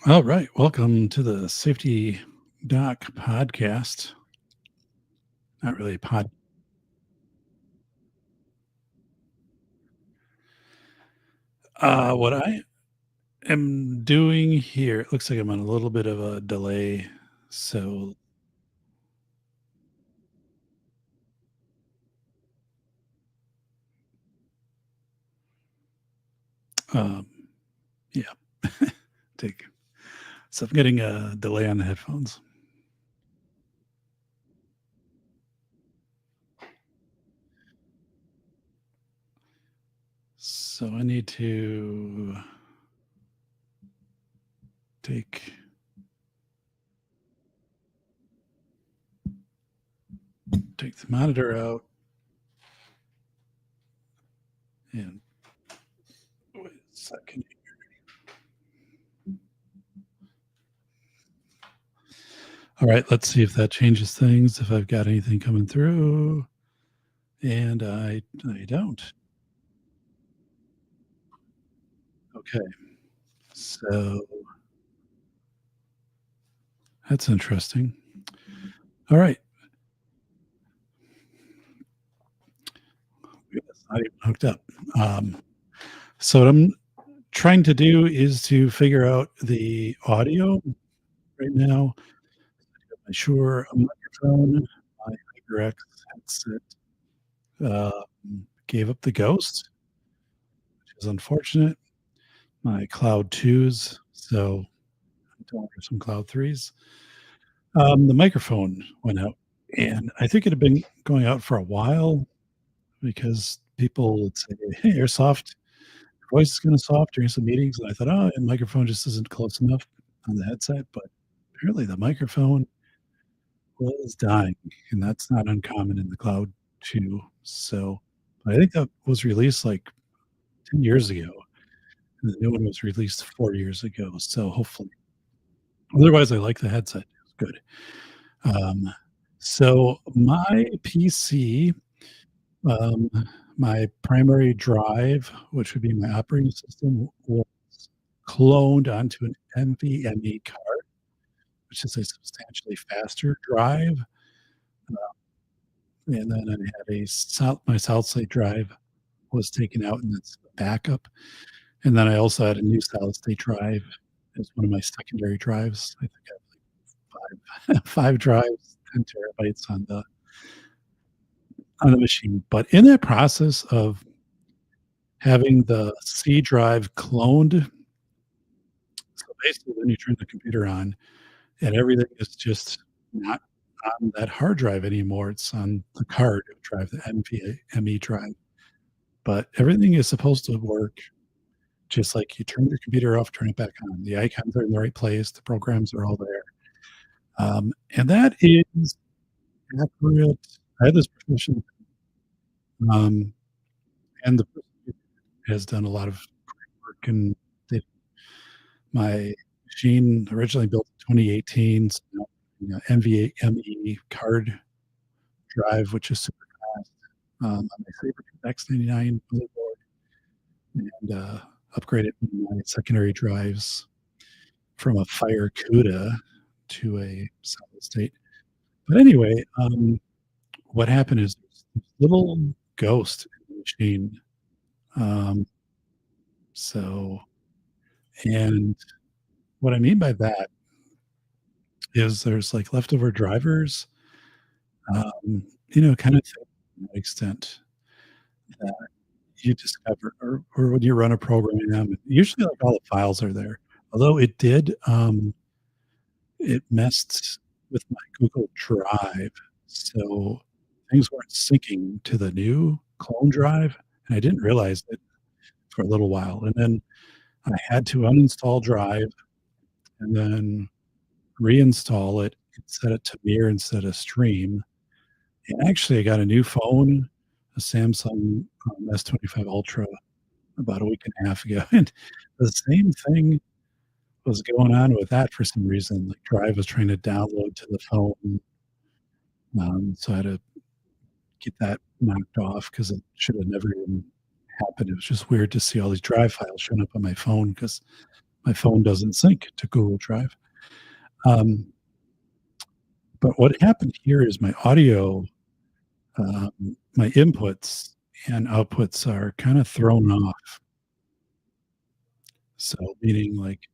All right. Welcome to the Safety Doc podcast. Not really a pod. What I am doing here, it looks like I'm on a little bit of a delay. So, um, yeah, take. So I'm getting a delay on the headphones. So I need to take take the monitor out and wait a second. All right, let's see if that changes things. If I've got anything coming through, and I don't. Okay, so that's interesting. All right. It's not even hooked up. Um, so what I'm trying to do is to figure out the audio right now. I'm sure a microphone, my HyperX headset gave up the ghost, which is unfortunate. My Cloud 2s, so I don't order some Cloud 3s. The microphone went out, and I think it had been going out for a while because people would say, "Hey, Airsoft voice is kinda soft during some meetings," and I thought, "Oh, and microphone just isn't close enough on the headset," but apparently the microphone was dying, and that's not uncommon in the Cloud 2. So, I think that was released, like, 10 years ago, and the new one was released 4 years ago, so hopefully otherwise, I like the headset, it's good. Um, so my PC, um, my primary drive, which would be my operating system, was cloned onto an NVMe card, which is a substantially faster drive, and then I had a my solid state drive was taken out, and that's a backup, and then I also had a new solid state drive as one of my secondary drives. I think I have, like, 5 drives, 10 terabytes on the machine, but in that process of having the C drive cloned, so basically when you turn the computer on and everything is just not on that hard drive anymore, it's on the card drive, the NVMe drive, but everything is supposed to work just like you turn your computer off, turn it back on. The icons are in the right place, the programs are all there, and that is accurate. I had this profession, um, and the person has done a lot of work, and they my machine originally built in 2018, so now, NVMe card drive, which is super fast, on my Sabertooth X99 motherboard, and, upgraded my secondary drives from a Fire CUDA to a solid state. But anyway, what happened is there's this little ghost in the machine. Um, so and what I mean by that is there's, like, leftover drivers, kind of thing to that extent that you discover or when you run a program, usually, like, all the files are there. Although it messed with my Google Drive, so things weren't syncing to the new clone drive, and I didn't realize it for a little while, and then I had to uninstall Drive and then reinstall it and set it to mirror instead of stream, and actually, I got a new phone, a Samsung, S25 Ultra about a week and a half ago, and the same thing was going on with that for some reason. Like, Drive was trying to download to the phone, so I had to get that knocked off because it should have never even happened. It was just weird to see all these Drive files showing up on my phone because my phone doesn't sync to Google Drive. Um, but what happened here is my audio, my inputs and outputs are kind of thrown off. So, meaning like,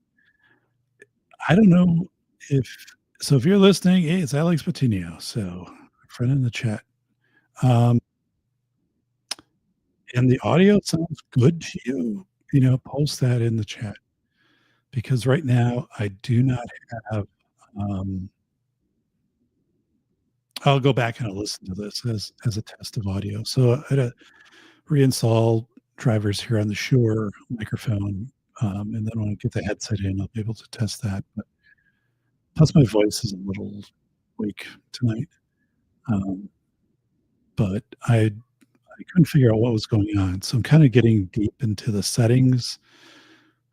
I don't know if so if you're listening, hey, it's Alex Patinio. So, friend in the chat. Um, and the audio sounds good to you, post that in the chat because right now I do not have. Um, I'll go back and I'll listen to this as a test of audio. So I had to reinstall drivers here on the Shure microphone, and then when I get the headset in, I'll be able to test that. But plus, my voice is a little weak tonight. Um, but I couldn't figure out what was going on. So I'm kind of getting deep into the settings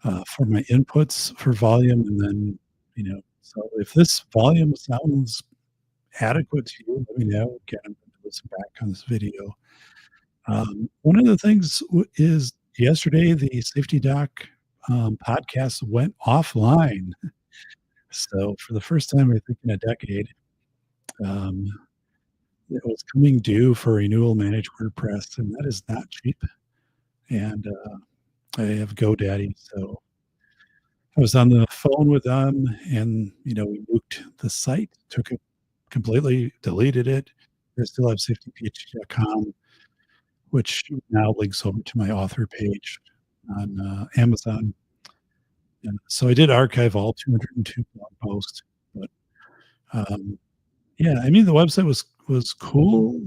for my inputs for volume, and then So if this volume sounds adequate to you, let me know. Again, I'm going to listen back on this video. One of the things is yesterday the Safety Doc podcast went offline. So for the first time, I think in a decade, um, it was coming due for renewal managed WordPress, and that is not cheap. And I have GoDaddy, so I was on the phone with them, and we nuked the site, took it completely, deleted it. I still have safetyphd.com, which now links over to my author page on Amazon. And so I did archive all 202 blog posts, but yeah, I mean the website was cool,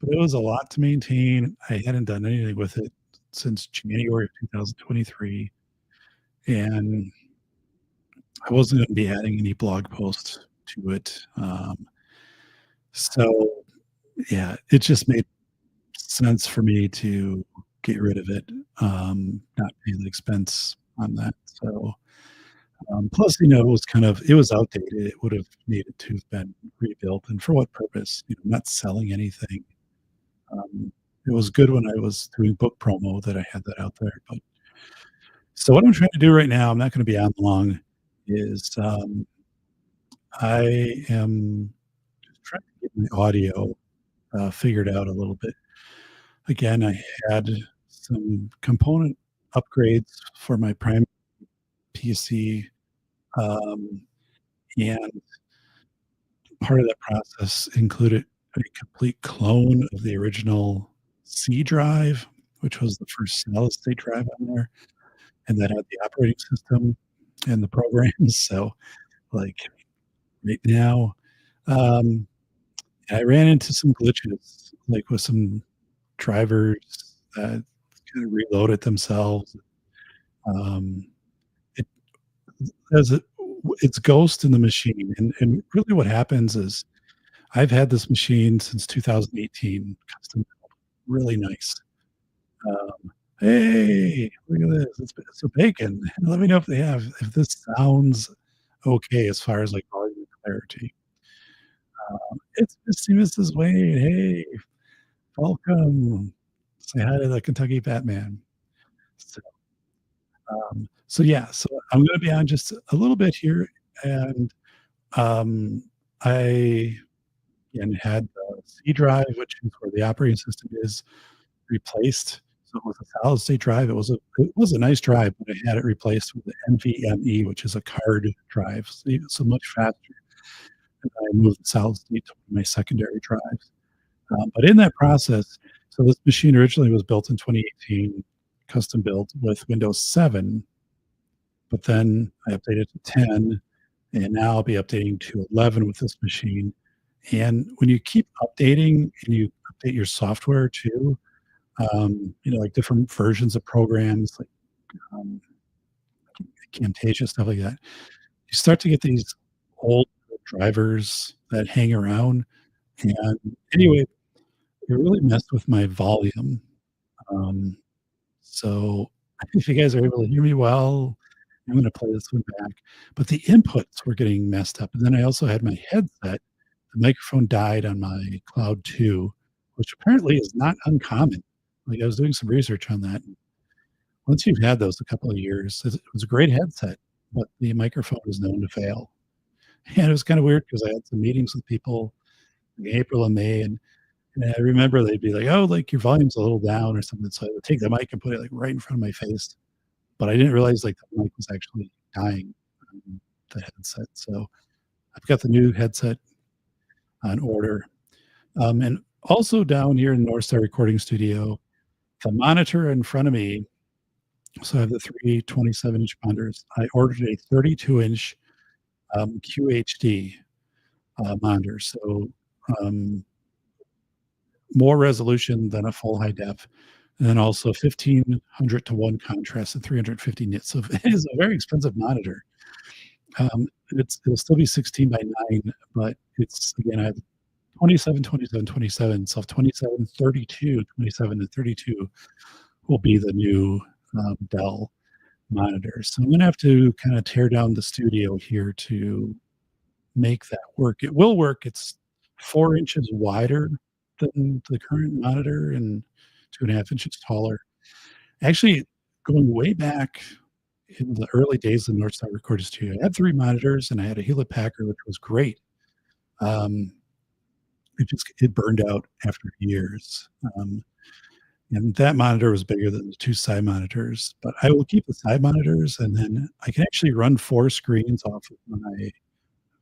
but it was a lot to maintain. I hadn't done anything with it since January of 2023, and I wasn't going to be adding any blog posts to it. So yeah, it just made sense for me to get rid of it, not pay the expense on that. So plus, it was outdated. It would have needed to have been rebuilt, and for what purpose? I'm not selling anything. It was good when I was doing book promo that I had that out there. But so what I'm trying to do right now, I'm not going to be on long, is I am trying to get my audio figured out a little bit. Again, I had some component upgrades for my prime PC, and part of that process included a complete clone of the original C drive, which was the first solid state drive on there, and that had the operating system and the programs. So, like right now, um, I ran into some glitches, like with some drivers that kind of reloaded themselves. Um, it as it's ghost in the machine, and really what happens is I've had this machine since 2018, custom built, really nice. Hey, look at this! It's a bacon. Let me know if this sounds okay as far as like volume and clarity. It's Misty Mrs. Wade. Hey, welcome. Say hi to the Kentucky Batman. So, so yeah, so I'm going to be on just a little bit here, and I again had the C drive, which is where the operating system is, replaced. So it was a solid state drive. It was a nice drive, but I had it replaced with the NVMe, which is a card drive, so much faster. And I moved the solid state to my secondary drives. But in that process, so this machine originally was built in 2018, custom built with Windows 7, but then I updated to 10, and now I'll be updating to 11 with this machine. And when you keep updating and you update your software too, like different versions of programs, like um, Camtasia, stuff like that, you start to get these old drivers that hang around. And anyway, it really messed with my volume. Um, so if you guys are able to hear me well, I'm going to play this one back. But the inputs were getting messed up. And then I also had my headset. The microphone died on my Cloud 2, which apparently is not uncommon. Like I was doing some research on that. Once you've had those a couple of years, it was a great headset. but the microphone is known to fail. And it was kinda weird because I had some meetings with people in April and May, and I remember they'd be like, "Oh, like, your volume's a little down," or something, so I would take the mic and put it, like, right in front of my face, but I didn't realize, like, the mic was actually dying on the headset, so I've got the new headset on order. And also down here in North Star Recording Studio, the monitor in front of me, so I have the 3 27-inch monitors. I ordered a 32-inch, QHD, monitor, so, um, more resolution than a full high def, and then also 1500 to 1 contrast and 350 nits, so it is a very expensive monitor. It'll still be 16 by 9, but it's again, I have 27, 27, 27, so 27, 32, 27 and 32 will be the new, Dell monitors. So I'm gonna have to kinda tear down the studio here to make that work. It will work. It's 4 inches wider than the current monitor and 2.5 inches taller. Actually, going way back in the early days of North Star Recording Studio, I had 3 monitors and I had a Hewlett Packard, which was great. Um, it burned out after years. And that monitor was bigger than the 2 side monitors, but I will keep the side monitors, and then I can actually run 4 screens off of my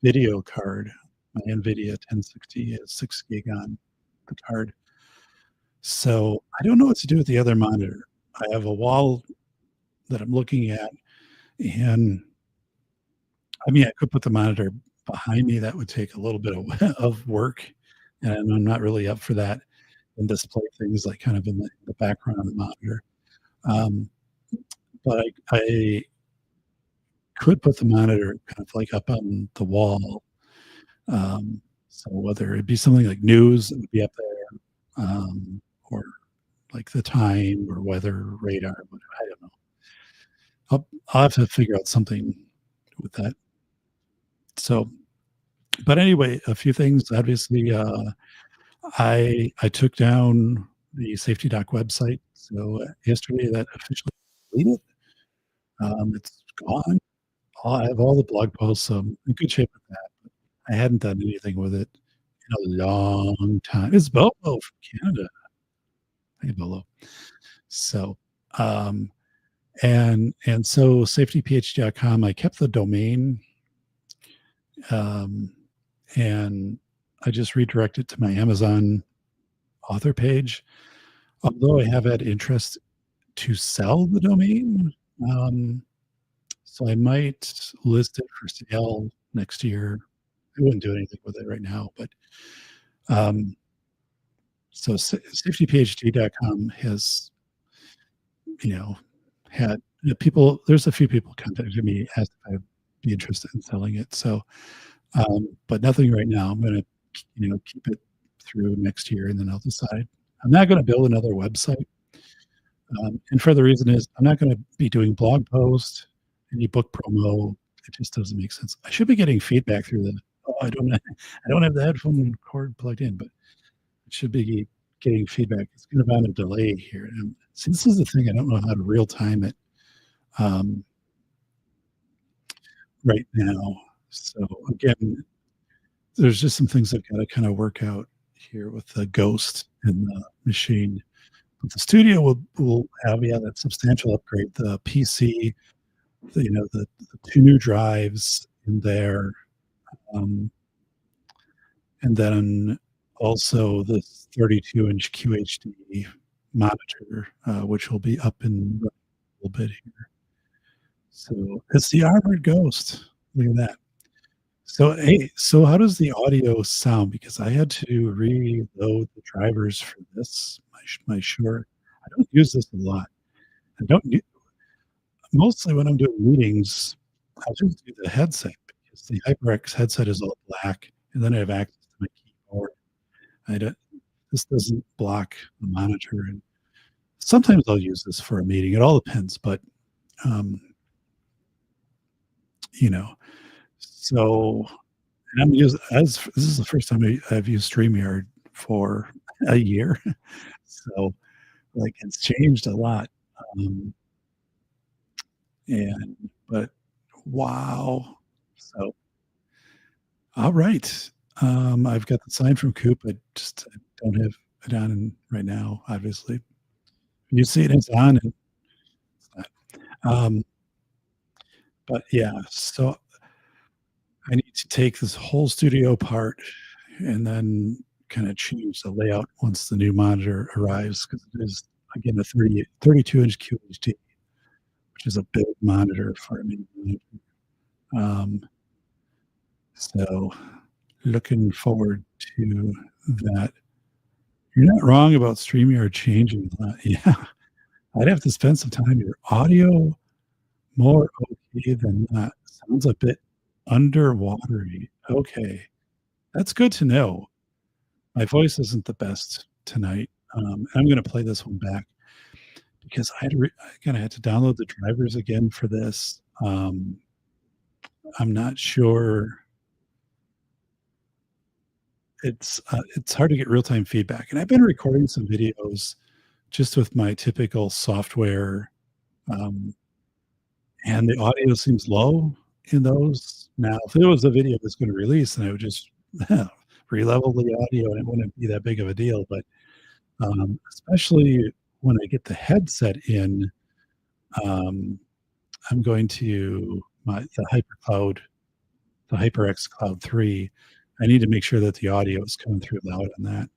video card. My NVIDIA 1060 has 6 gig on the card. So, I don't know what to do with the other monitor. I have a wall that I'm looking at, and I mean, I could put the monitor behind me. That would take a little bit of of work, and I'm not really up for that, and display things, like, kind of in the background of the monitor. Um, but I could put the monitor kind of, like, up on the wall. So whether it be something like news, it would be up there, or like the time or weather radar, but I don't know. I'll have to figure out something with that. So, but anyway, a few things. Obviously, I took down the Safety Doc website. So yesterday that officially deleted. It's gone. I have all the blog posts. So I'm in good shape with that. I hadn't done anything with it in a long time. It's Bobo from Canada. Hey, Bolo. So, um, and so safetyphd.com, I kept the domain, um, and I just redirected to my Amazon author page. Although I have had interest to sell the domain, um, so I might list it for sale next year. I wouldn't do anything with it right now, but um, so safetyphd.com has, you know, had people. There's a few people contacted me, asked if I'd be interested in selling it. So, but nothing right now. I'm going to, keep it through next year, and then I'll decide. I'm not going to build another website, and for the reason is I'm not going to be doing blog posts, any book promo. It just doesn't make sense. I should be getting feedback through the. Oh, I don't. I don't have the headphone cord plugged in, but it should be getting feedback. It's kind of on a delay here. And see, this is the thing. I don't know how to real time it, um, right now. So again, there's just some things I've got to kind of work out here with the Ghost and the machine. But the studio will have, yeah, that substantial upgrade. The PC, the 2 new drives in there, um, and then also this 32-inch QHD monitor, which will be up in a little bit here. So it's the Armored Ghost. Look at that. So, hey, so how does the audio sound? Because I had to reload the drivers for this, my Shure. I don't use this a lot. I don't u Mostly when I'm doing meetings, I'll just do the headset because the HyperX headset is all black, and then I have access to my keyboard. I don't This doesn't block the monitor, and sometimes I'll use this for a meeting. It all depends, but, um, you know, so and I'm using as this is the first time I've used StreamYard for a year. So, like, it's changed a lot, um, and but Wow. So, all right. I've got the sign from Coop. I don't have it on right now, obviously. You see it, it's on, and it's not. But yeah, so I need to take this whole studio apart and then kind of change the layout once the new monitor arrives because it is, again, a 32-inch QHD, which is a big monitor for me. Um, so looking forward to that. You're not wrong about StreamYard changing that. Yeah, I'd have to spend some time. Your audio more okay than not. Sounds a bit underwatery. Okay, that's good to know. My voice isn't the best tonight. I'm going to play this one back because I kind of had to download the drivers again for this. I'm not sure. It's hard to get real time feedback, and I've been recording some videos just with my typical software, um, and the audio seems low in those. Now, if it was a video that's going to release, then I would just re-level the audio, and it wouldn't be that big of a deal. But especially when I get the headset in, um, I'm going to the HyperCloud, the HyperX Cloud 3. I need to make sure that the audio is coming through loud on that.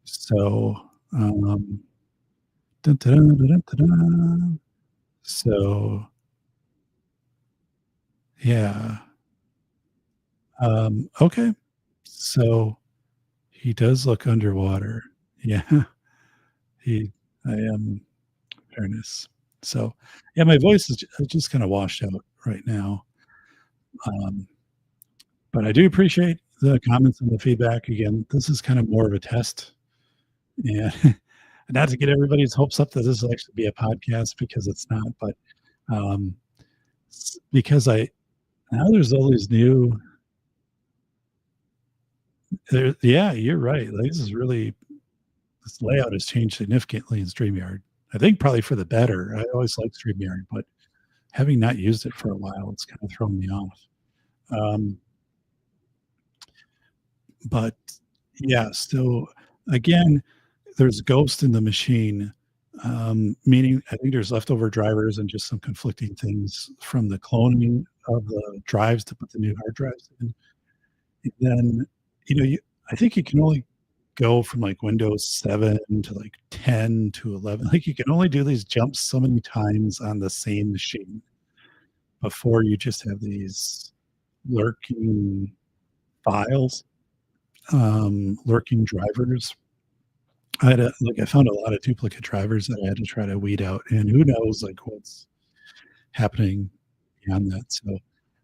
So, dun, dun, dun, dun, dun. So yeah. Okay. So he does look underwater. Yeah. He, I am fairness. So yeah, my voice is just kind of washed out right now. Um, but I do appreciate the comments and the feedback. Again, this is kind of more of a test. Yeah. Not to get everybody's hopes up that this will actually be a podcast because it's not, but um, because now there's all these new yeah, you're right. Like, this layout has changed significantly in StreamYard. I think probably for the better. I always liked StreamYard, but having not used it for a while, it's kind of thrown me off. Um, but yeah, so again, there's ghost in the machine, meaning I think there's leftover drivers and just some conflicting things from the cloning of the drives to put the new hard drives in. And then, I think you can only go from like Windows 7 to like 10 to 11. Like you can only do these jumps so many times on the same machine before you just have these lurking files, lurking drivers. I found a lot of duplicate drivers that I had to try to weed out, and who knows like what's happening beyond that. So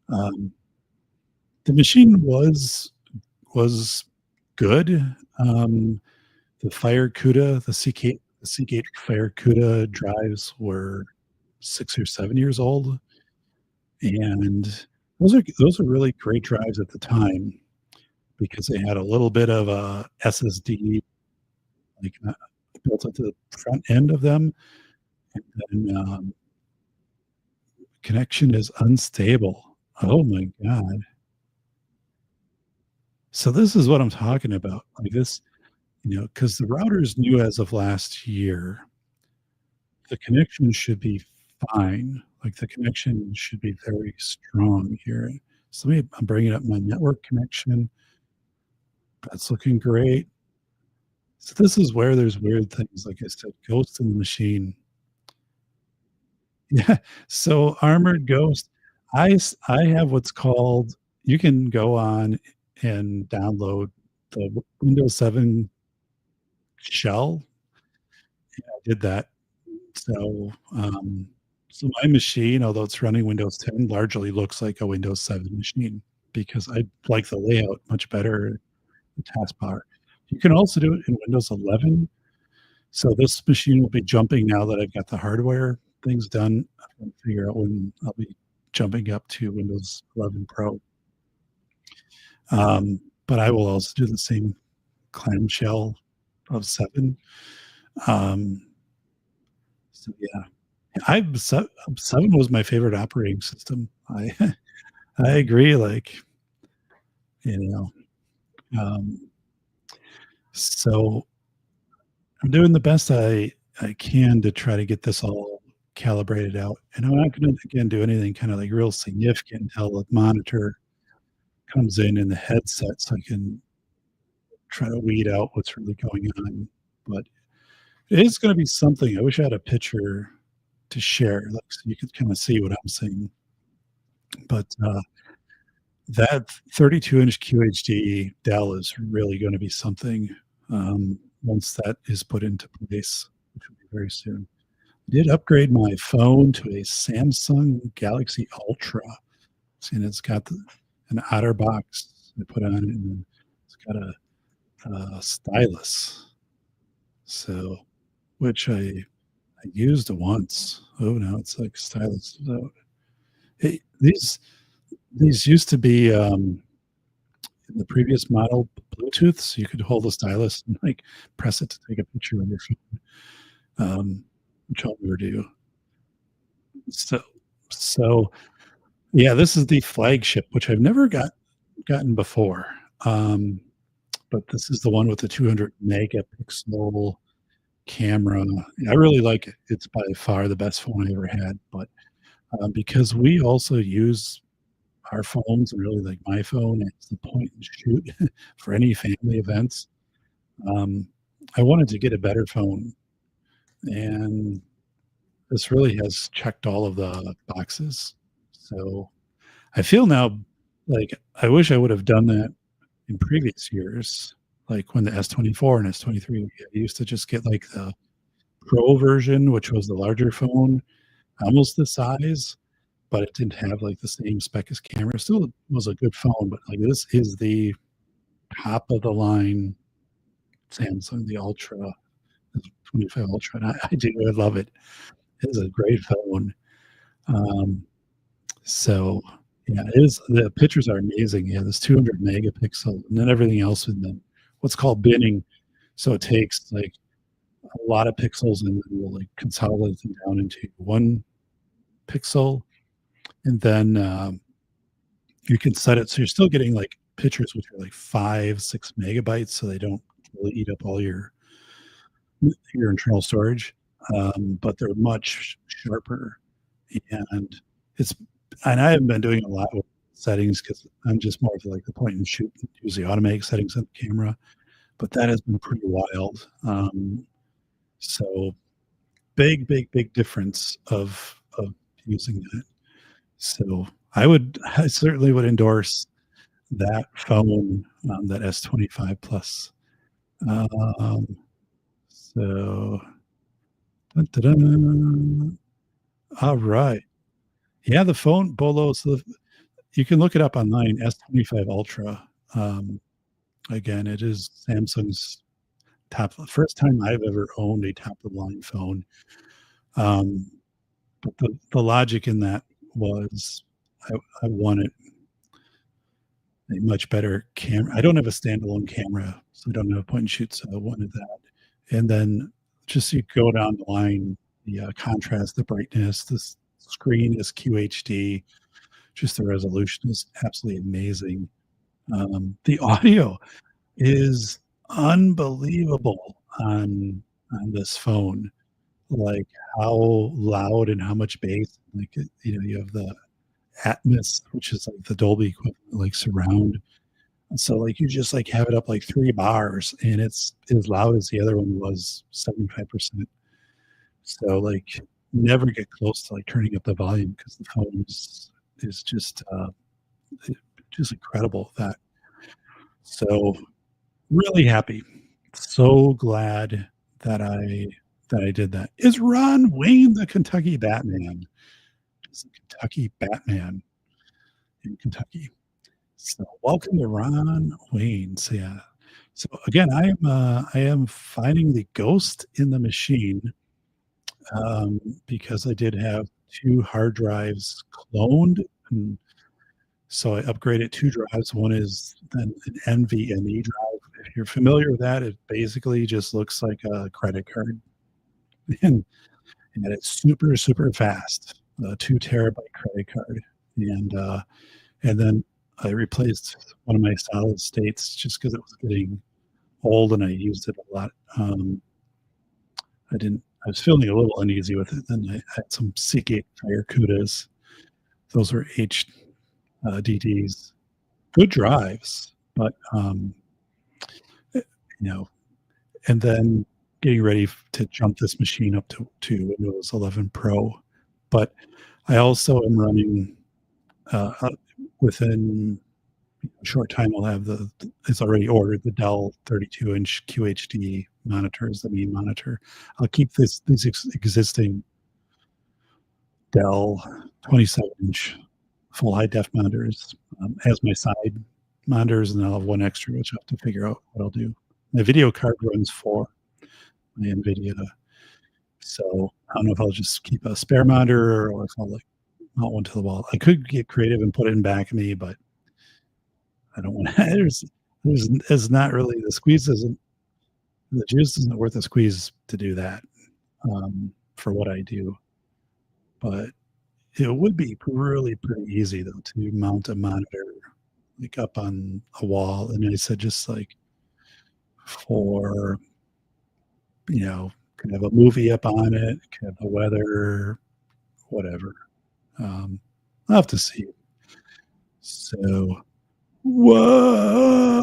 um, the machine was good. The Fire CUDA, the Seagate Fire CUDA drives were 6 or 7 years old, and those are really great drives at the time because they had a little bit of a SSD like built at the front end of them, and then connection is unstable. Oh my god! So this is what I'm talking about. Like this, because the router is new as of last year, the connection should be fine. Like the connection should be very strong here. So I'm bringing up my network connection. That's looking great. So this is where there's weird things. Like I said, ghost in the machine. Yeah. So Armored Ghost, I have what's called. You can go on and download the Windows 7 shell. I did that. So, so my machine, although it's running Windows 10, largely looks like a Windows 7 machine because I like the layout much better, the taskbar. You can also do it in Windows 11. So this machine will be jumping now that I've got the hardware things done. I'm going to figure out when I'll be jumping up to Windows 11 Pro. But I will also do the same clamshell of 7. So yeah, 7 was my favorite operating system. I agree, like, you know, um, so I'm doing the best I can to try to get this all calibrated out, and I'm not gonna, again, do anything kinda, like, real significant until the monitor comes in the headset so I can try to weed out what's really going on, but it is gonna be something. I wish I had a picture to share, like, so you could kinda see what I'm seeing, but, that 32-inch QHD Dell is really gonna be something, once that is put into place, which will be very soon. I did upgrade my phone to a Samsung Galaxy Ultra, and it's got an OtterBox I put on it, and then it's got a stylus, so which I used once. Oh, now it's like stylus. So, hey, these used to be, in the previous model, Bluetooth, so you could hold the stylus and, like, press it to take a picture with your phone, which I'll never do. So so, yeah, this is the flagship, which I've never gotten before, but this is the one with the 200 megapixel camera. I really like it. It's by far the best phone I ever had, but, because we also use our phones and really like my phone as the point and shoot for any family events, um, I wanted to get a better phone, and this really has checked all of the boxes. So I feel now like I wish I would have done that in previous years, like when the S24 and S23, I used to just get like the Pro version, which was the larger phone, almost the size, but it didn't have like the same spec as camera. Still was a good phone, but like this is the top of the line Samsung, the Ultra, the 25 Ultra. And I love it. It is a great phone. Um, so yeah, it is. The pictures are amazing. Yeah, this 200 megapixel, and then everything else in the what's called binning. So it takes like a lot of pixels and then will like consolidate them down into one pixel, and then you can set it so you're still getting like pictures which are like 5, 6 megabytes, so they don't really eat up all your internal storage, but they're much sharper, and it's and I haven't been doing a lot with settings because I'm just more of like the point and shoot, use the automatic settings on the camera, but that has been pretty wild. So big difference of using that. So I certainly would endorse that phone, that S25 Plus. Um, so, dun, dun, dun. All right. Yeah, the phone Bolo. So you can look it up online. S25 Ultra. Again, it is Samsung's top. First time I've ever owned a top of the line phone. Um, but the logic in that was I wanted a much better camera. I don't have a standalone camera, so I don't have a point and shoot, so I wanted that. And then just you go down the line, the contrast, the brightness, this screen is QHD, just the resolution is absolutely amazing. The audio is unbelievable on this phone, like how loud and how much bass. Like you have the Atmos, which is like the Dolby equivalent, like surround. So like you just like have it up like 3 bars and it's as loud as the other one was 75%. So like never get close to like turning up the volume because the phone is just incredible that. So really happy. So glad that I did that. Is Ron Wayne the Kentucky Batman? Is the Kentucky Batman in Kentucky? So welcome to Ron Wayne. So yeah. So again, I am finding the ghost in the machine, because I did have two hard drives cloned, and so I upgraded two drives. One is then an NVMe drive. If you're familiar with that, it basically just looks like a credit card, and, and it's super fast, a 2 terabyte credit card, and and then I replaced one of my solid states just because it was getting old and I used it a lot. I was feeling a little uneasy with it. Then I had some Seagate Fire CUDAs. Those were HDDs, good drives, but you know, and then getting ready to jump this machine up to Windows 11 Pro. But I also am running within a short time. I'll have it's already ordered the Dell 32-inch QHD monitor as the main monitor. I'll keep these existing Dell 27-inch full high def monitors as my side monitors, and I'll have one extra, which I have to figure out what I'll do. My video card runs 4, my NVIDIA. So I don't know if I'll just keep a spare monitor or if I'll like mount one to the wall. I could get creative and put it in back of me, but I don't want to. There's not really the juice isn't worth the squeeze to do that for what I do. But it would be really pretty easy though to mount a monitor like up on a wall, and I said just like for can have a movie up on it, can have the weather, whatever. I'll have to see. So, whoa,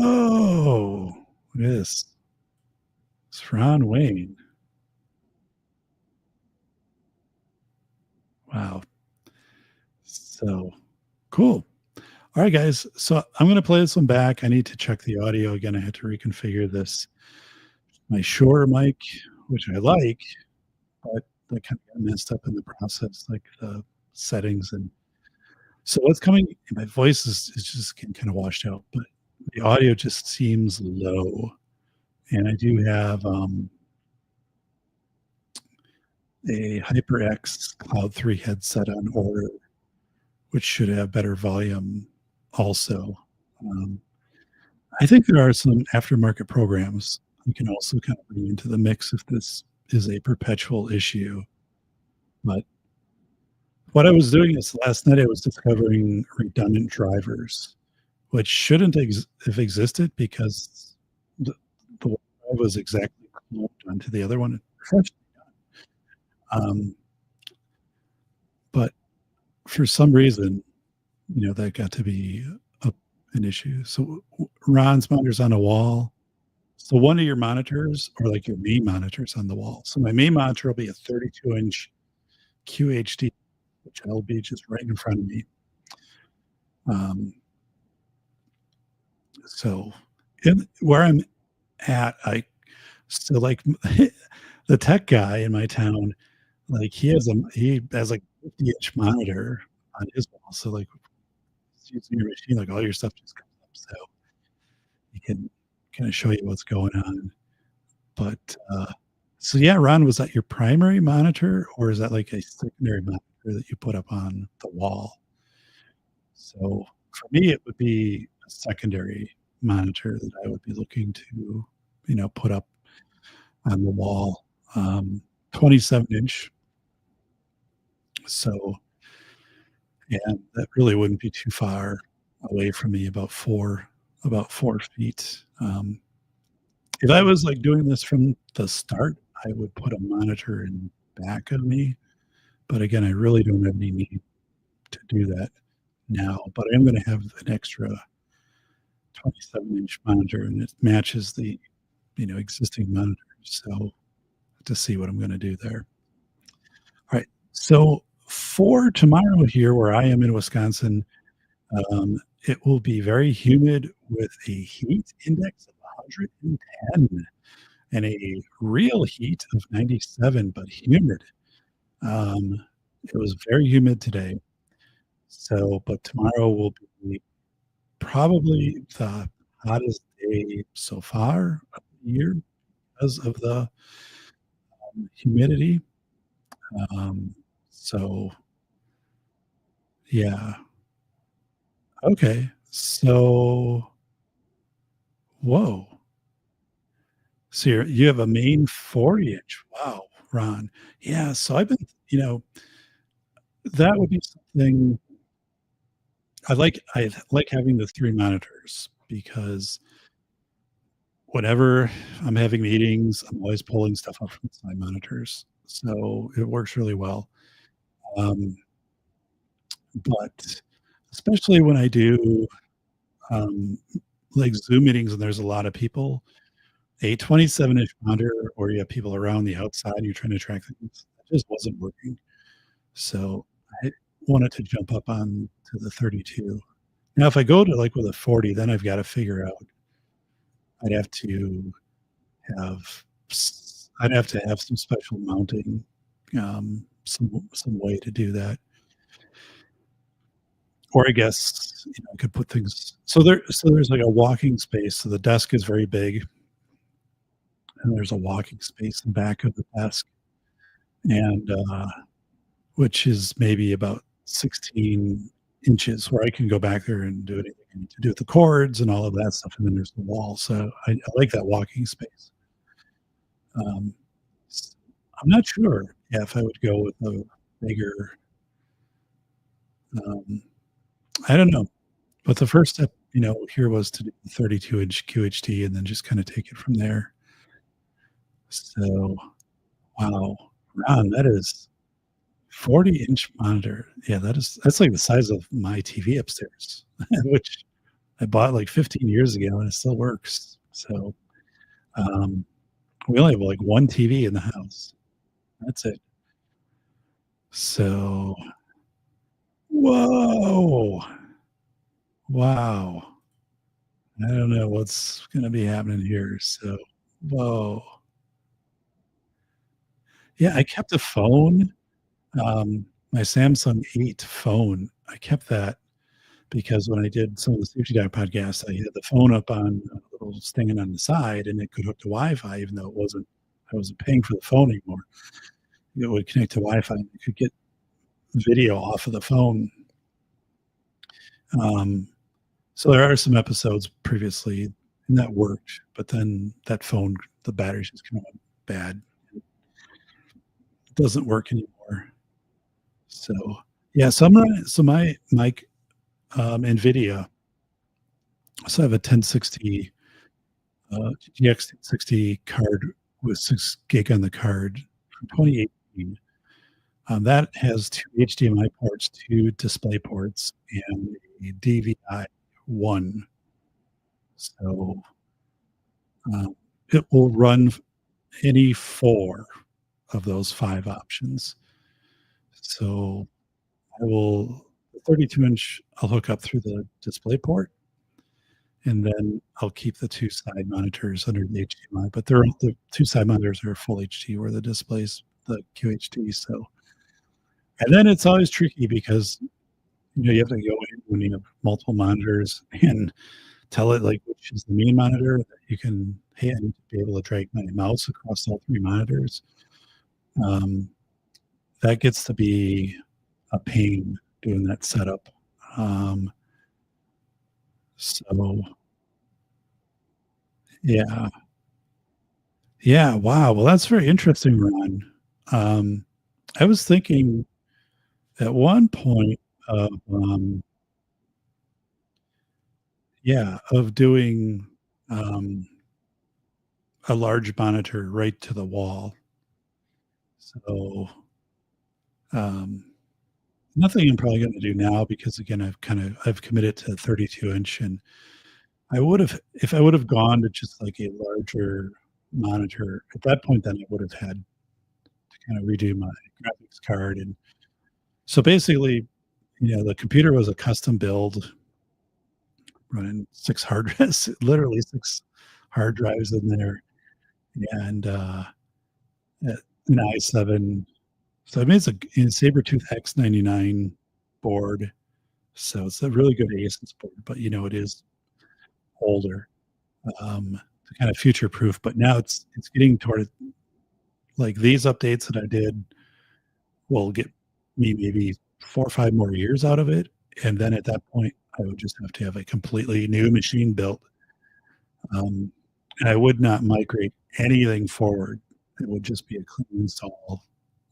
this is Ron Wayne. Wow. So cool. All right, guys. So I'm going to play this one back. I need to check the audio again. I had to reconfigure my Shure mic, which I like, but that kind of got messed up in the process, like the settings. And so what's coming, my voice is just getting kind of washed out, but the audio just seems low. And I do have a HyperX Cloud 3 headset on order, which should have better volume also. I think there are some aftermarket programs we can also kind of bring into the mix if this is a perpetual issue. But what I was doing is last night I was discovering redundant drivers, which shouldn't have existed because the one drive was exactly cloned onto the other one. But for some reason, that got to be an issue. So Ron's monitor's on a wall. So one of your monitors, or like your main monitors, on the wall. So my main monitor will be a 32-inch QHD, which will be just right in front of me. So where I'm at, so like the tech guy in my town, like he has like 50-inch monitor on his wall. So like using your machine, like all your stuff just comes up. So he can kind of show you what's going on. But so yeah, Ron, was that your primary monitor or is that like a secondary monitor that you put up on the wall? So for me, it would be a secondary monitor that I would be looking to, put up on the wall. 27-inch. So yeah, that really wouldn't be too far away from me, about 4 feet. If I was like doing this from the start, I would put a monitor in back of me. But again, I really don't have any need to do that now. But I'm going to have an extra 27-inch monitor, and it matches the existing monitor. So to see what I'm going to do there. All right. So for tomorrow here, where I am in Wisconsin, it will be very humid with a heat index of 110 and a real heat of 97, but humid. It was very humid today. So, but tomorrow will be probably the hottest day so far of the year because of the humidity. So, yeah. Okay. So, whoa. So you have a main 40-inch. Wow, Ron. Yeah. So I've been, that would be something I like having the 3 monitors because whenever I'm having meetings, I'm always pulling stuff up from the side monitors, so it works really well. Um, but especially when I do, um, like, Zoom meetings and there's a lot of people, a 27-inch monitor or you have people around the outside, you're trying to track things, that just wasn't working. So I wanted to jump up on to the 32. Now if I go to, like, with a 40, then I've gotta figure out I'd have to I'd have to have some special mounting, some way to do that. Or I guess, I could put things so there's, like, a walking space, so the desk is very big, and there's a walking space in back of the desk, and, which is maybe about 16 inches where I can go back there and do anything I need to do with the cords and all of that stuff, and then there's the wall, so I like that walking space. Um, s I'm not sure, yeah, if I would go with a bigger, um I don't know, but the first step, here was to do 32-inch QHD and then just kinda take it from there. So, wow, Ron, that is 40-inch monitor. Yeah, that's like the size of my TV upstairs, which I bought like 15 years ago and it still works. So, um, we only have like 1 TV in the house. That's it. So whoa! Wow. I don't know what's gonna be happening here. So whoa. Yeah, I kept a phone, my Samsung 8 phone. I kept that because when I did some of the Sushi Dive podcasts, I had the phone up on a little stand on the side, and it could hook to Wi-Fi even though I wasn't paying for the phone anymore. It would connect to Wi-Fi, and you could get video off of the phone. Um, so there are some episodes previously, and that worked, but then that phone, the batteries just kinda went bad. It doesn't work anymore. So, yeah, so I'm running so my NVIDIA, so I have a 1060 GTX 1060 card with 6 gig on the card from 2018. That has 2 HDMI ports, 2 display ports, and a DVI 1. So, um, it will run any 4 of those 5 options. So, I will the 32-inch, I'll hook up through the display port, and then I'll keep the 2 side monitors under the HDMI, but the 2 side monitors are full HD where the display's the QHD, so and then it's always tricky because, you have to go in when you have multiple monitors and tell it, like, which is the main monitor that you can "Hey, I need to be able to drag my mouse across all 3 monitors." Um, that gets to be a pain doing that setup. Um, so yeah. Yeah, wow, well, that's very interesting, Ron. Um, I was thinking at one point of, yeah, of doing, um, a large monitor right to the wall. So, um, nothing I'm probably gonna do now because, again, I've committed to 32-inch, and I would've if I would've gone to just, like, a larger monitor, at that point, then I would've had to kinda redo my graphics card, and so, basically, the computer was a custom build running 6 hard drives, literally 6 hard drives in there, and, uh, an i7. So, I mean, it's a Sabertooth X99 board, so it's a really good Asus board, but, it is older, to kind of future-proof, but now it's getting toward, like, these updates that I did will get me maybe 4 or 5 more years out of it, and then at that point, I would just have to have a completely new machine built. And I would not migrate anything forward. It would just be a clean install,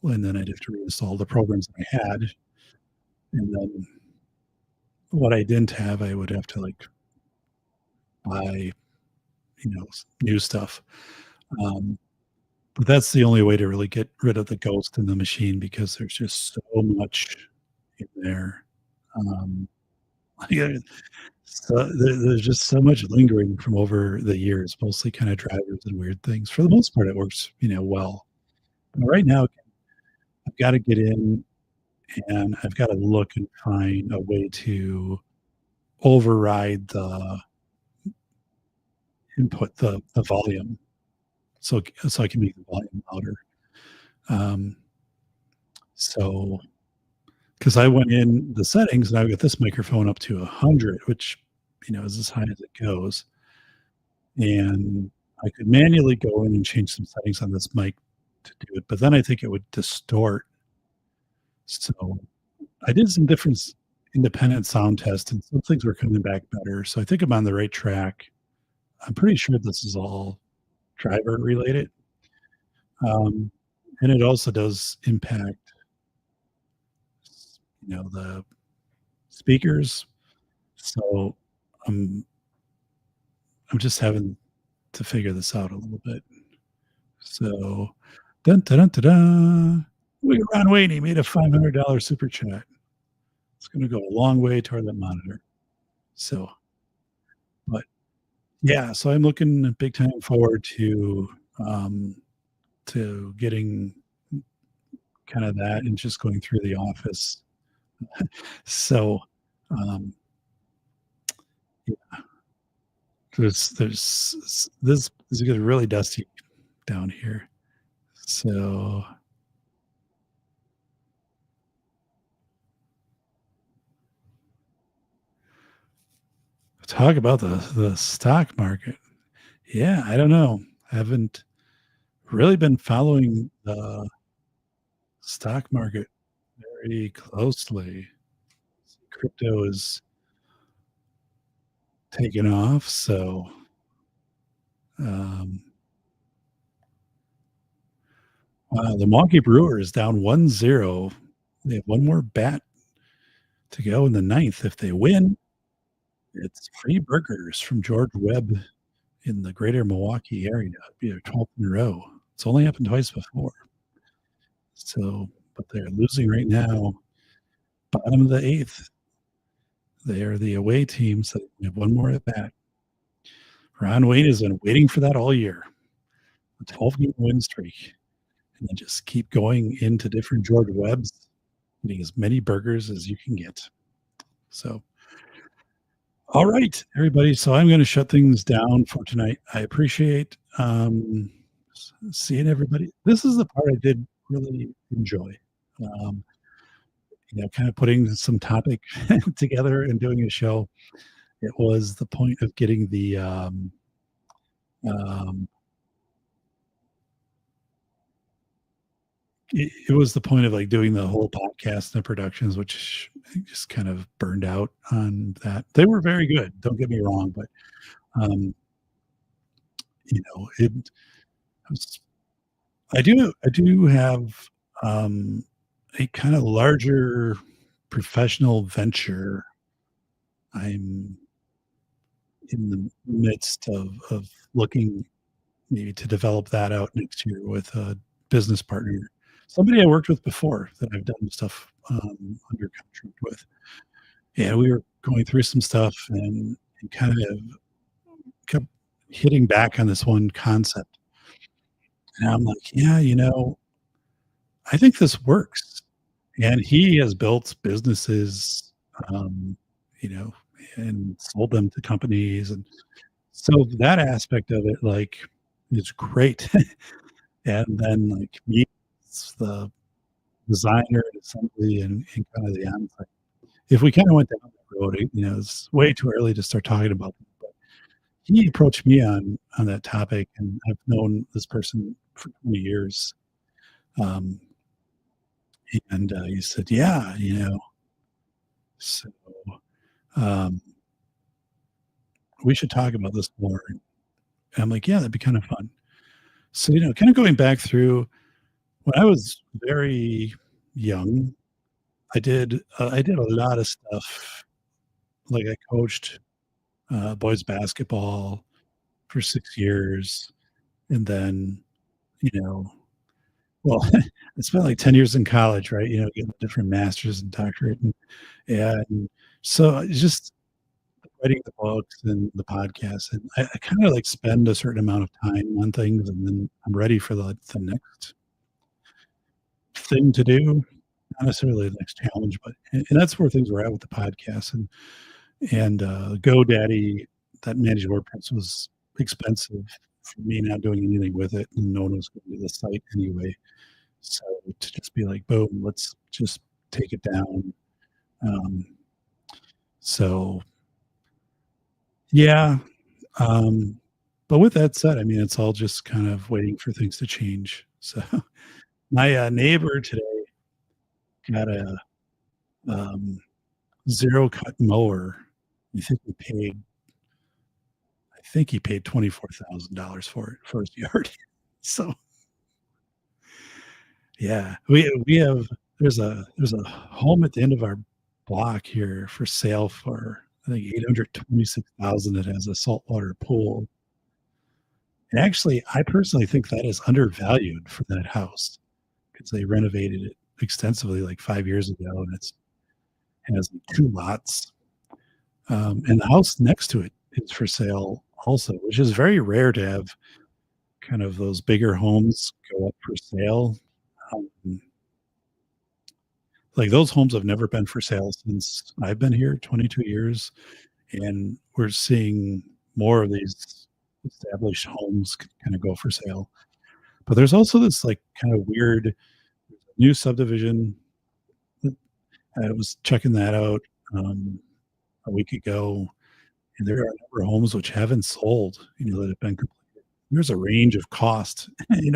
and then I'd have to reinstall the programs that I had, and then what I didn't have, I would have to, like, buy, new stuff. Um, but that's the only way to really get rid of the ghost in the machine because there's just so much in there. Um, yeah, so there's just so much lingering from over the years, mostly kinda drivers and weird things. For the most part, it works, well. But right now, I've gotta get in and I've gotta look and find a way to override the input, the volume, so I can make the volume louder. Um, so because I went in the settings and I've got this microphone up to 100, which, is as high as it goes, and I could manually go in and change some settings on this mic to do it, but then I think it would distort. So I did some different independent sound tests, and some things were coming back better. So I think I'm on the right track. I'm pretty sure this is all driver related. Um, and it also does impact, the speakers. So I'm I'm just having to figure this out a little bit. So, dun, dun, dun, dun, dun. Look at Ron Wayne. He made a $500 super chat. It's going to go a long way toward that monitor. So, but yeah, so I'm looking big time forward um, to getting kind of that and just going through the office. So, um, yeah, this is getting really dusty down here. So talk about the stock market. Yeah, I don't know. I haven't really been following the stock market very closely. Crypto is taking off, so um, the Milwaukee Brewers is down 1-0. They have one more bat to go in the ninth. If they win, it's free burgers from George Webb in the greater Milwaukee area. It'd be their 12th in a row. It's only happened twice before. So, but they're losing right now. Bottom of the eighth. They are the away team, so they have one more at bat. Ron Wayne has been waiting for that all year. A 12-game win streak. And then just keep going into different George Webbs, getting as many burgers as you can get. So, all right, everybody. So I'm going to shut things down for tonight. I appreciate seeing everybody. This is the part I did really enjoy. Um, kind of putting some topic together and doing a show. It was the point of getting the um, it was the point of like doing the whole podcast and the productions, which I just kind of burned out on that. They were very good, don't get me wrong, but um, it was, I do have a kind of larger professional venture. I'm in the midst of looking maybe to develop that out next year with a business partner, somebody I worked with before that I've done stuff under contract with. Yeah, we were going through some stuff and kind of kept hitting back on this one concept. And I'm like, yeah, I think this works. And he has built businesses, um, you know, and sold them to companies. And so that aspect of it, like, is great. And then, like, me, it's the designer and assembly and kind of the on-site. If we kinda went down that road, it's way too early to start talking about it, but he approached me on that topic, and I've known this person for 20 years, um, and, he said, "Yeah, so, um, we should talk about this more." And I'm like, "Yeah, that'd be kinda fun." So, kinda going back through when I was very young, I did a lot of stuff like, I coached, boys basketball for 6 years, and then, you know well, I spent, like, 10 years in college, right, getting different masters and doctorate, and so it's just writing the books and the podcasts, and I kinda, like, spend a certain amount of time on things, and then I'm ready for the next thing to do, not necessarily the next challenge, but and that's where things were at with the podcast, and GoDaddy, that managed WordPress was expensive for me not doing anything with it, and no one was going to the site anyway. So to just be like, boom, let's just take it down. Um, so yeah. Um, but with that said, I mean, it's all just kind of waiting for things to change. So my neighbor today got a um, zero cut mower. I think he paid $24,000 for it for his yard. So yeah, we have there's a home at the end of our block here for sale for I think 826,000 that has a saltwater pool. And actually, I personally think that is undervalued for that house because they renovated it extensively like 5 years ago, and it's has 2 lots. And the house next to it is for sale also, which is very rare to have kind of those bigger homes go up for sale. Um, like those homes have never been for sale since I've been here 22 years, and we're seeing more of these established homes kind of go for sale. But there's also this like kind of weird new subdivision. I was checking that out a week ago, and there are a number of homes which haven't sold, that have been completed. There's a range of cost.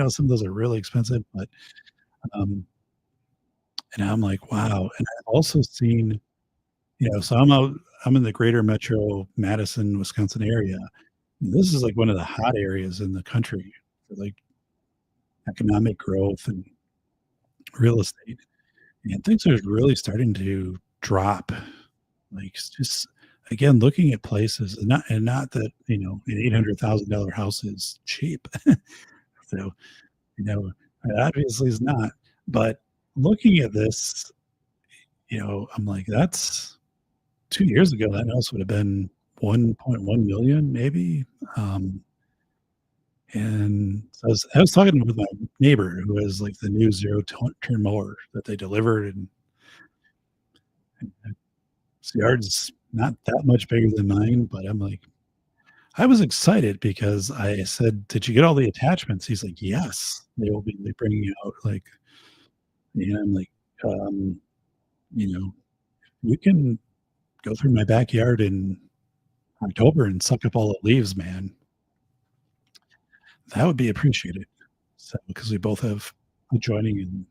Some of those are really expensive, but um, and I'm like, wow. And I've also seen, so I'm in the greater metro Madison, Wisconsin area. This is like one of the hot areas in the country for like economic growth and real estate. And things are really starting to drop. Like it's just again looking at places and not that, an $800,000 house is cheap. So, you know, it obviously is not. But looking at this, I'm like, that's 2 years ago, that house would have been 1.1 million maybe. Um, and so I was talking with my neighbor who has like the new turn mower that they delivered, and his yard's not that much bigger than mine, but I'm like, I was excited because I said, "Did you get all the attachments?" He's like, "Yes, they will be like, bringing out like," I'm like, um, you know, "You can go through my backyard in October and suck up all the leaves, man. That would be appreciated." So, because we both have adjoining and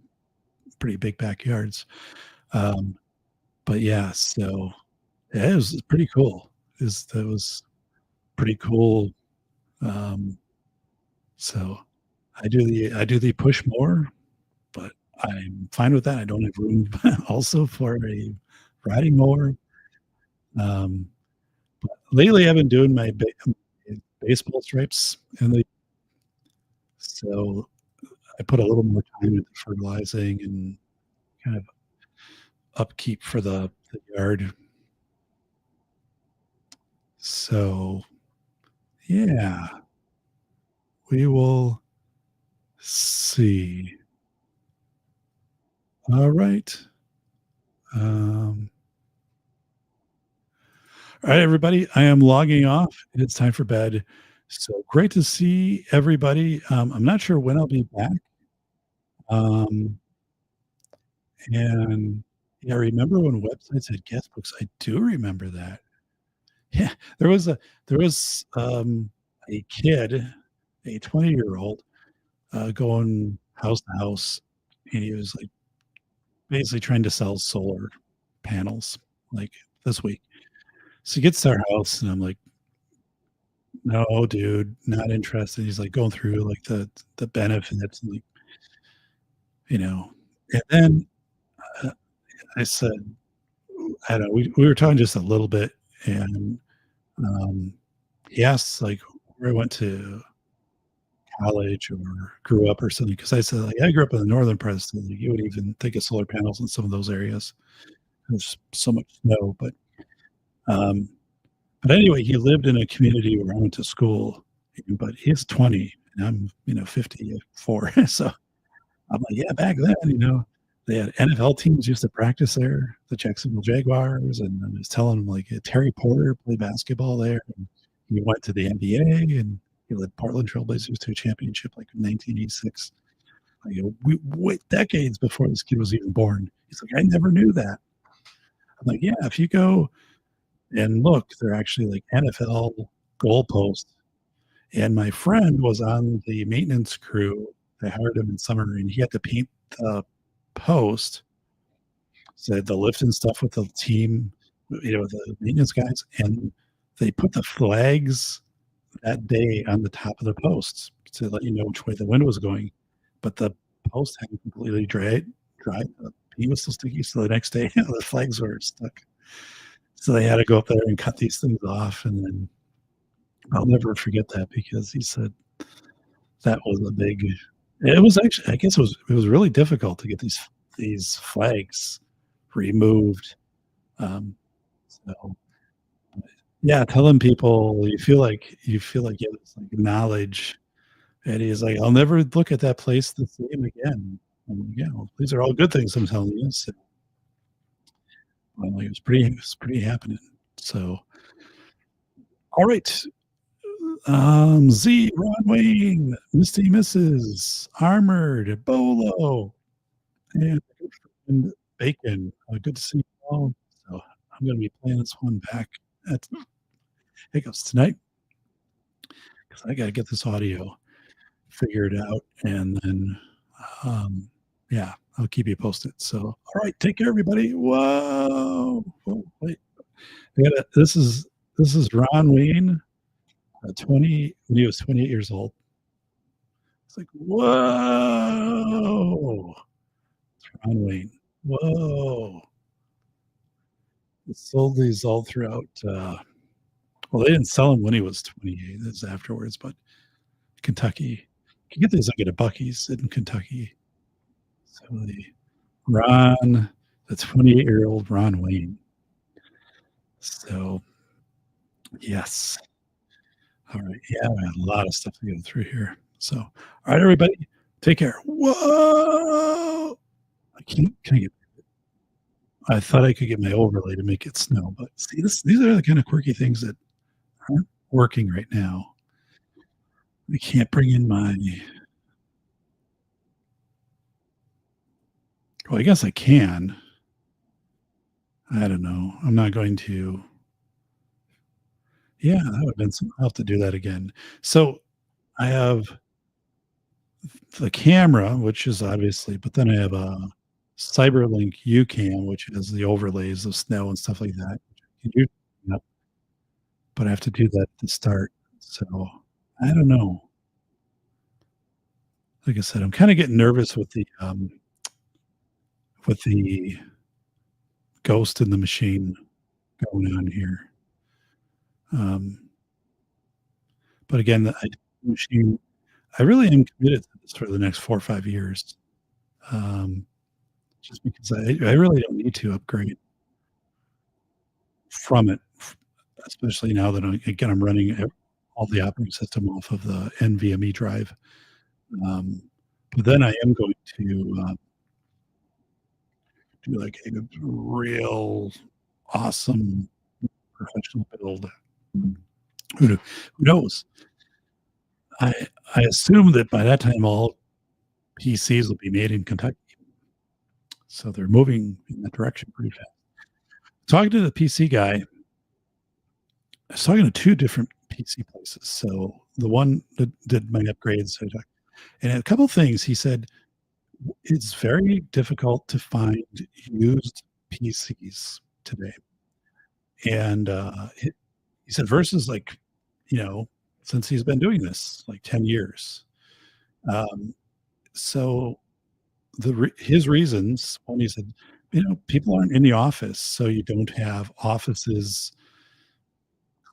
pretty big backyards. Um, but yeah, so yeah, it was pretty cool. That was pretty cool. Um, so I do the push more, but I'm fine with that. I don't have room also for a riding mower. Um, lately I've been doing my baseball stripes, so I put a little more time into fertilizing and kind of upkeep for the yard. So yeah, we will see. All right. Um, all right, everybody. I am logging off. It's time for bed. So great to see everybody. I'm not sure when I'll be back. Um, and yeah, remember when websites had guest books? I do remember that. Yeah, there was a kid, a 20-year-old, going house to house, and he was like basically trying to sell solar panels like this week. So he gets to our house, and I'm like, "No, dude, not interested." He's like going through like the benefits, and like, you know, and then uh, I said, I don't know, we were talking just a little bit, and, um, he asks, like, where I went to college or grew up or something, because I said, like, "I grew up in the northern part of the state." Like, you would even think of solar panels in some of those areas. There's so much snow, um but anyway, he lived in a community where I went to school, but he's 20 and I'm, 54. So I'm like, yeah, back then, they had NFL teams used to practice there, the Jacksonville Jaguars. And I was telling him, like, Terry Porter played basketball there. And he went to the NBA and he led Portland Trailblazers to a championship like in 1986. Like, decades before this kid was even born. He's like, I never knew that. I'm like, yeah, if you go and look, they're actually like NFL goalposts. And my friend was on the maintenance crew. They hired him in summer, and he had to paint the post, so the lift and stuff with the team, the maintenance guys, and they put the flags that day on the top of the posts to let you know which way the wind was going. But the post hadn't completely dried. The paint was still sticky, so the next day the flags were stuck. So they had to go up there and cut these things off, and then I'll never forget that because he said that was a big. It was actually, I guess, it was really difficult to get these flags removed. Um, so yeah, telling people you feel like you have this like knowledge, and he's like, I'll never look at that place the same again. I'm like, yeah, well, these are all good things I'm telling you. So, well, it was pretty happening. So, all right. Z, Ron Wayne, Misty Misses, Armored, Bolo, and Bacon. Good to see you all. So I'm going to be playing this one back at Hiccups tonight because I got to get this audio figured out, and then, yeah, I'll keep you posted. So, all right, take care, everybody. Whoa, oh, wait, this is Ron Wayne, 20 when he was 28 years old. It's like, whoa, it's Ron Wayne. Whoa. It sold these all throughout. Well, they didn't sell them when he was 28. This afterwards, but Kentucky. You can get these like at a Bucky's in Kentucky. So the 28-year-old Ron Wayne. So, yes. All right. Yeah, I had a lot of stuff to go through here. So, all right, everybody, take care. Whoa! Can I get? I thought I could get my overlay to make it snow, but see, these are the kind of quirky things that aren't working right now. I can't bring in my. Well, I guess I can. I don't know. I'm not going to. Yeah, that would have been some. I'll have to do that again. So I have the camera, which is obviously, but then I have a CyberLink UCam, which has the overlays of snow and stuff like that. You can do, yep, but I have to do that to start. So I don't know. Like I said, I'm kind of getting nervous with the ghost in the machine going on here. Um, but again, the machine, I really am committed to this for the next 4 or 5 years. Um, just because I really don't need to upgrade from it, especially now that I'm running all the operating system off of the NVMe drive. Um, but then I am going to do like a real awesome professional build. Who knows? I I assume that by that time all PCs will be made in Kentucky, so they're moving in that direction pretty fast. Talking to the PC guy, I was talking to two different PC places. So the one that did my upgrades, and a couple things he said, it's very difficult to find used PCs today. And he said, versus like, you know, since he's been doing this like 10 years. Um, so his reasons, one, he said, people aren't in the office, so you don't have offices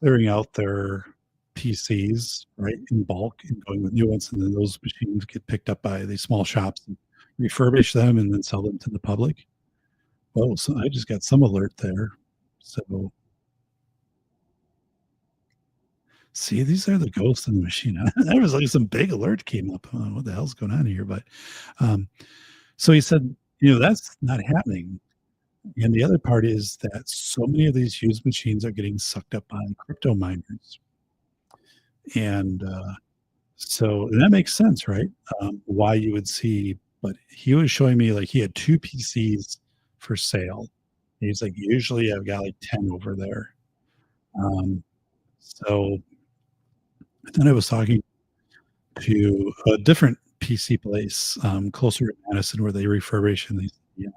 clearing out their PCs, right, in bulk and going with new ones, and then those machines get picked up by these small shops and refurbish them and then sell them to the public. Oh, so I just got some alert there. So, see, these are the ghosts in the machine. There was like some big alert came up. What the hell's going on here? But um, so he said, that's not happening. And the other part is that so many of these used machines are getting sucked up by crypto miners. And and that makes sense, right? Why you would see, but he was showing me like he had two PCs for sale. He's like, usually I've got like 10 over there. Um, so then I was talking to a different PC place closer to Madison where they refurbish and they, yeah.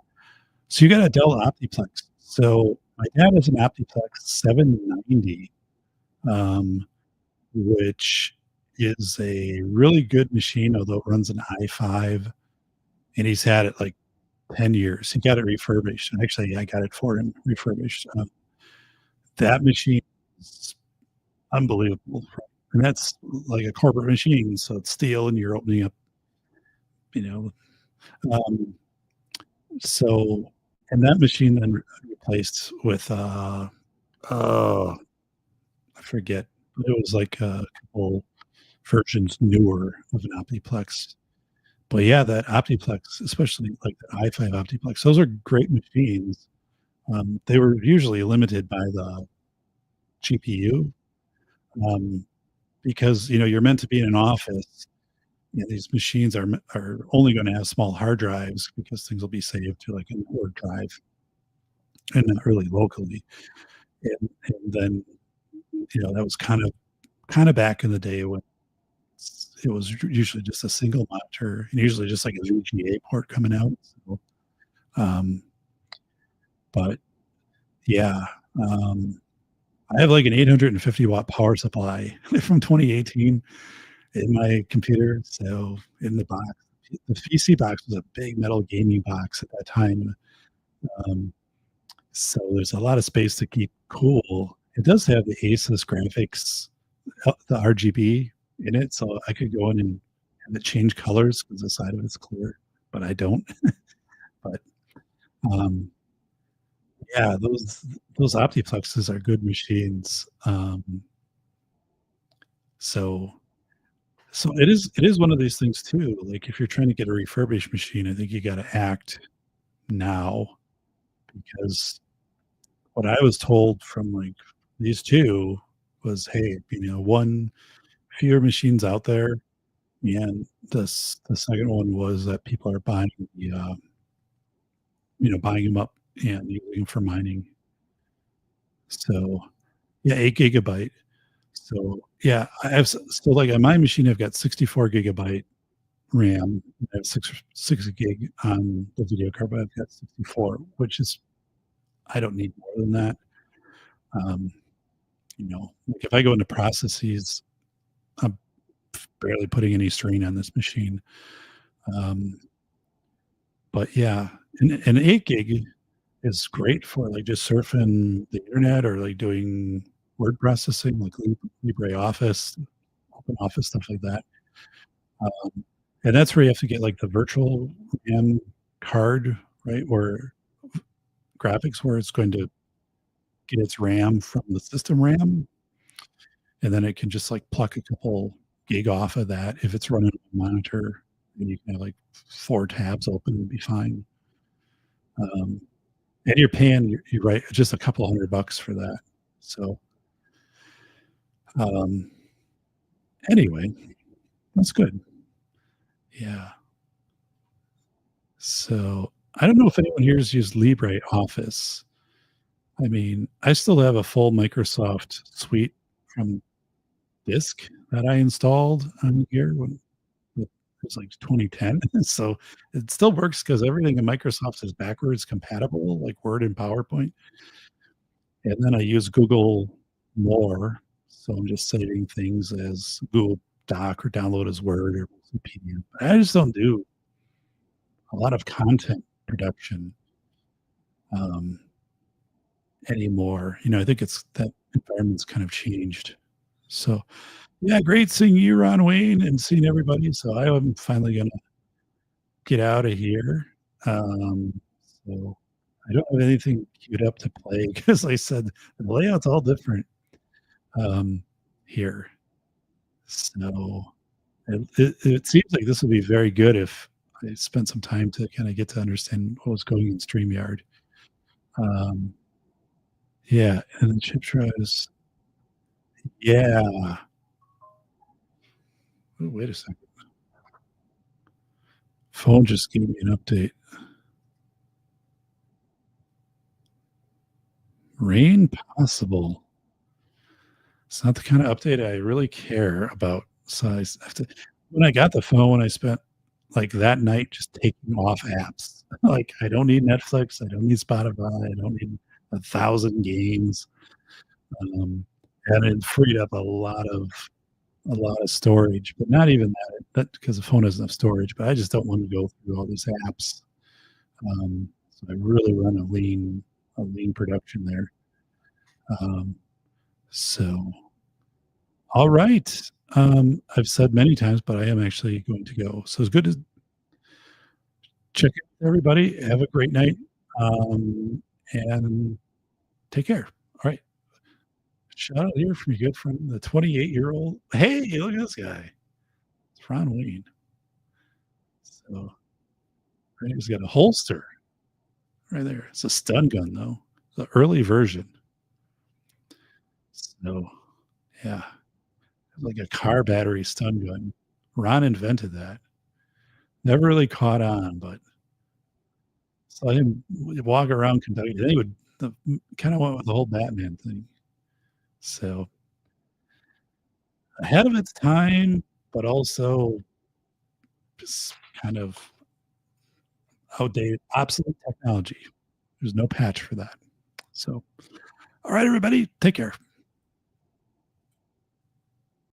So you got a Dell Optiplex. So my dad has an Optiplex 790, um, which is a really good machine, although it runs an i5, and he's had it like 10 years. He got it refurbished. And actually, I got it for him refurbished. That machine is unbelievable. And that's like a corporate machine. So it's steel and you're opening up, you know. Um, so, and that machine then replaced with, oh, I forget. It was like a couple versions newer of an Optiplex. But yeah, that Optiplex, especially like the i5 Optiplex, those are great machines. They were usually limited by the GPU, um, because you're meant to be in an office. These machines are only going to have small hard drives because things will be saved to like a network drive and not really locally. And then that was kind of back in the day when it was usually just a single monitor and usually just like a VGA port coming out. So, um, but yeah, um, I have like an 850 watt power supply from 2018 in my computer. So in the box, the PC box was a big metal gaming box at that time. Um, so there's a lot of space to keep cool. It does have the Asus graphics, the RGB in it, so I could go in and have it change colors because the side of it's clear, but I don't. But um, yeah, those Optiplexes are good machines. So it is one of these things too. Like if you're trying to get a refurbished machine, I think you got to act now because what I was told from like these two was, hey, one fewer machines out there, and the second one was that people are buying buying them up and using them for mining. So yeah, 8 gigabyte. So yeah, I have still like on my machine, I've got 64 gigabyte RAM. I have six gig on the video card, but I've got 64, which is I don't need more than that. Um, like if I go into processes, I'm barely putting any strain on this machine. Um, but yeah, and 8 gig is great for like just surfing the internet or like doing word processing, like LibreOffice, OpenOffice, stuff like that. Um, and that's where you have to get like the virtual RAM card, right? Where graphics, where it's going to get its RAM from the system RAM, and then it can just like pluck a couple gig off of that if it's running on a monitor, and you can have like 4 tabs open and be fine. Um, and you're paying, you're right, just a couple $100 for that. So um, anyway, that's good. Yeah. So I don't know if anyone here has used LibreOffice. I mean, I still have a full Microsoft suite from disk that I installed on here when it was like 2010. So it still works because everything in Microsoft is backwards compatible, like Word and PowerPoint. And then I use Google more. So I'm just saving things as Google Doc or download as Word or PDF. I just don't do a lot of content production um, anymore. I think it's that environment's kind of changed. So, yeah, great seeing you, Ron Wayne, and seeing everybody. So I am finally gonna get out of here. Um, so I don't have anything queued up to play because I said the layout's all different um, here. So it seems like this would be very good if I spent some time to kind of get to understand what was going in StreamYard. Um, yeah, and then chip tries. Yeah. Oh, wait a second. Phone just gave me an update. Rain possible. It's not the kind of update I really care about. So have to, when I got the phone, I spent like that night just taking off apps. Like I don't need Netflix, I don't need Spotify, I don't need 1,000 games. Um, and it freed up a lot of storage, but not even that because the phone has enough storage. But I just don't want to go through all these apps. So I really run a lean production there. Um, so all right. I've said many times, but I am actually going to go. So it's good to check in with everybody. Have a great night. And take care. All right. Shout out here from your good friend, the 28-year-old. Hey, look at this guy. It's Ron Wayne. So right, he's got a holster right there. It's a stun gun though. The early version. So yeah. Like a car battery stun gun. Ron invented that. Never really caught on, but saw him walk around Kentucky. Then he would kind of went with the whole Batman thing. So ahead of its time, but also just kind of outdated, obsolete technology. There's no patch for that. So, all right, everybody, take care.